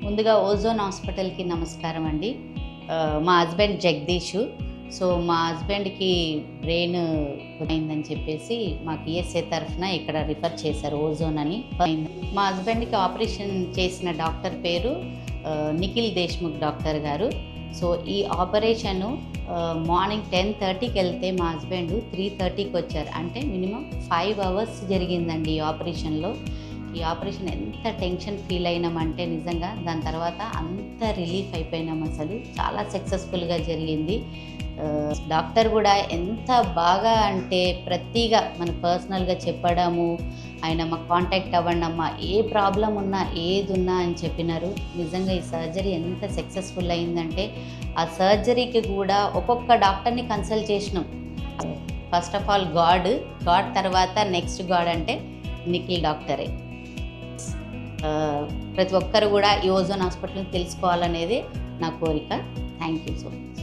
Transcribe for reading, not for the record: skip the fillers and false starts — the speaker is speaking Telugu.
ముందుగా ఓజోన్ హాస్పిటల్కి నమస్కారం అండి. మా హస్బెండ్ జగదీషు. సో మా హస్బెండ్కి బ్రెయిన్ అయిందని చెప్పేసి మాకు ఈఎస్ఐ తరఫున ఇక్కడ రిఫర్ చేశారు ఓజోన్ అని. మా హస్బెండ్కి ఆపరేషన్ చేసిన డాక్టర్ పేరు నిఖిల్ దేశ్ముఖ్ డాక్టర్ గారు. సో ఈ ఆపరేషను మార్నింగ్ 10:30కి వెళ్తే మా హస్బెండ్ 3:30కి వచ్చారు. అంటే మినిమం 5 అవర్స్ జరిగిందండి ఈ ఆపరేషన్లో. ఈ ఆపరేషన్ ఎంత టెన్షన్ ఫీల్ అయినామంటే నిజంగా దాని తర్వాత అంత రిలీఫ్ అయిపోయినాం. అసలు చాలా సక్సెస్ఫుల్గా జరిగింది. డాక్టర్ కూడా ఎంత బాగా అంటే ప్రతిగా మన పర్సనల్గా చెప్పడము, ఆయన మాకు కాంటాక్ట్ అవ్వండి అమ్మా, ఏ ప్రాబ్లం ఉన్నా ఏది ఉన్నా అని చెప్పినారు. నిజంగా ఈ సర్జరీ ఎంత సక్సెస్ఫుల్ అయిందంటే ఆ సర్జరీకి కూడా ఒక్కొక్క డాక్టర్ని కన్సల్ట్ చేసినాం. ఫస్ట్ ఆఫ్ ఆల్ గాడ్ తర్వాత నెక్స్ట్ గాడ్ అంటే నిఖిల్ డాక్టరే. ప్రతి ఒక్కరు కూడా ఈ ఓజోన్ హాస్పిటల్ని తెలుసుకోవాలనేది నా కోరిక. Thank you so much.